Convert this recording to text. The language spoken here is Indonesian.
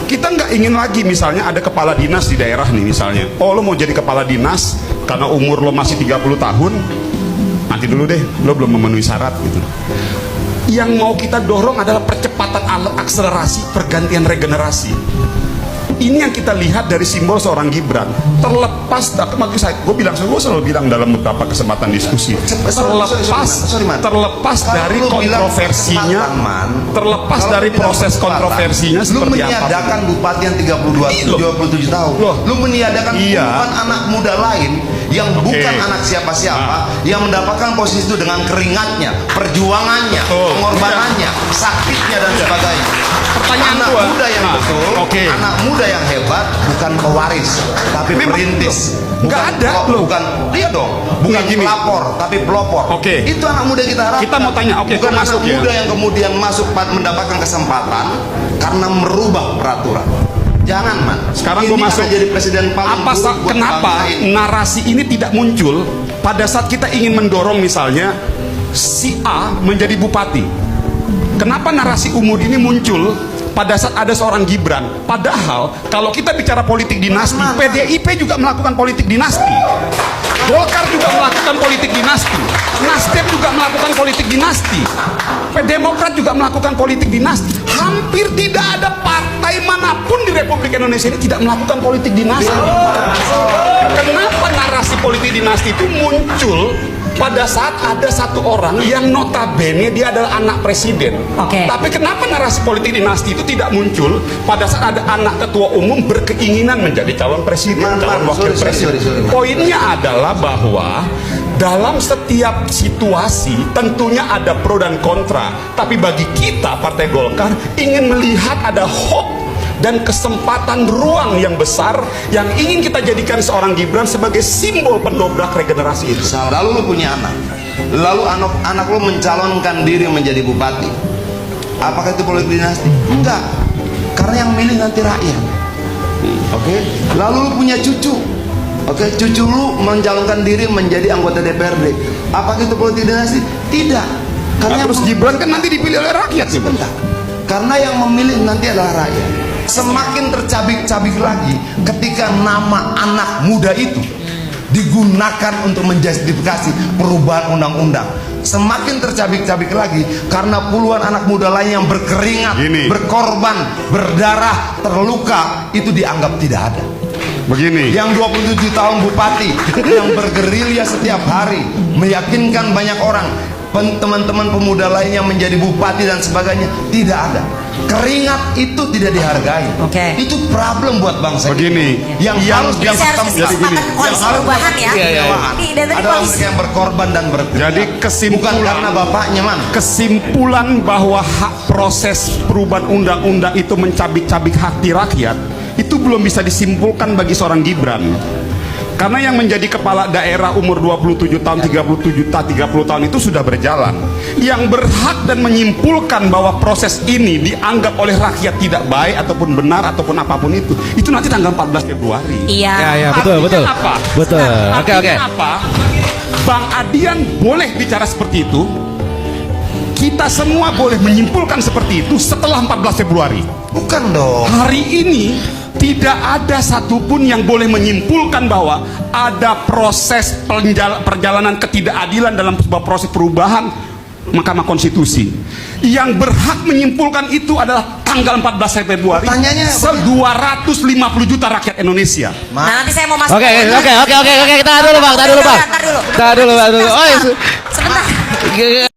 Kita nggak ingin lagi misalnya ada kepala dinas di daerah nih misalnya. Oh, lo mau jadi kepala dinas karena umur lo masih 30 tahun, nanti dulu deh, lo belum memenuhi syarat gitu. Yang mau kita dorong adalah percepatan akselerasi pergantian regenerasi. Ini yang kita lihat dari simbol seorang Gibran. Terlepas, gue selalu bilang dalam beberapa kesempatan diskusi, terlepas dari kontroversinya, terlepas dari proses kontroversinya seperti apa. Lu meniadakan bupati yang 27 tahun. Lu meniadakan puluhan anak muda lain yang bukan anak siapa-siapa, yang mendapatkan posisi itu dengan keringatnya, perjuangannya, pengorbanannya, sakitnya dan sebagainya. Pertanyaan anak muda yang betul, anak muda yang hebat, bukan pewaris tapi perintis. Nggak ada loh, bukan dia dong, bukan pelapor tapi pelopor. Itu anak muda kita harapkan. Kita mau tanya, bukan anak muda yang kemudian masuk mendapatkan kesempatan karena merubah peraturan. Jangan, man. Sekarang gue masuk jadi presiden paling buruk. Kenapa narasi ini tidak muncul pada saat kita ingin mendorong misalnya si A menjadi bupati? Kenapa narasi umur ini muncul pada saat ada seorang Gibran? Padahal kalau kita bicara politik dinasti, PDIP juga melakukan politik dinasti, Golkar juga melakukan politik dinasti, Nasdem juga melakukan politik dinasti, Demokrat juga melakukan politik dinasti. Hampir tidak ada partai manapun di Republik Indonesia ini tidak melakukan politik dinasti. Kenapa narasi politik dinasti itu muncul pada saat ada satu orang yang notabene dia adalah anak presiden? Tapi kenapa narasi politik dinasti itu tidak muncul pada saat ada anak ketua umum berkeinginan menjadi calon presiden, calon wakil presiden? Poinnya adalah bahwa dalam setiap situasi tentunya ada pro dan kontra, tapi bagi kita Partai Golkar ingin melihat ada hope dan kesempatan ruang yang besar yang ingin kita jadikan seorang Gibran sebagai simbol pendobrak regenerasi itu. Lalu lu punya anak, lalu anak lu mencalonkan diri menjadi bupati, apakah itu politik dinasti? Enggak, karena yang milih nanti rakyat. Lalu lu punya cucu, cucu lu mencalonkan diri menjadi anggota DPRD, apakah itu politik dinasti? Tidak, karena terus Gibran kan nanti dipilih oleh rakyat. Sebentar, karena yang memilih nanti adalah rakyat. Semakin tercabik-cabik lagi ketika nama anak muda itu digunakan untuk menjustifikasi perubahan undang-undang. Semakin tercabik-cabik lagi karena puluhan anak muda lain yang berkeringat, berkorban, berdarah, terluka, itu dianggap tidak ada. Begini, yang 27 tahun bupati yang bergerilya setiap hari meyakinkan banyak orang, teman-teman pemuda lain yang menjadi bupati dan sebagainya, tidak ada. Keringat itu tidak dihargai. Itu problem buat bangsa. Begini, yang harus perubahan ya. Adalah mereka yang berkorban dan berkeringat. Jadi kesimpulan, bukan karena bapaknya, man. Kesimpulan bahwa hak proses perubahan undang-undang itu mencabik-cabik hati rakyat itu belum bisa disimpulkan bagi seorang Gibran. Karena yang menjadi kepala daerah umur 27 tahun, 30 tahun itu sudah berjalan. Yang berhak dan menyimpulkan bahwa proses ini dianggap oleh rakyat tidak baik ataupun benar ataupun apapun itu nanti tanggal 14 Februari. Iya, betul. Apa? Betul. Oke. Apa? Bang Adian boleh bicara seperti itu. Kita semua boleh menyimpulkan seperti itu setelah 14 Februari. Bukan dong. Hari ini tidak ada satupun yang boleh menyimpulkan bahwa ada proses perjalanan ketidakadilan dalam sebuah proses perubahan Mahkamah Konstitusi. Yang berhak menyimpulkan itu adalah tanggal 14 Februari. Pertanyaannya 250 juta rakyat Indonesia. Nah, nanti saya mau masuk. Oke, tahan dulu, Bang. Tahan dulu. Oh, Sebentar.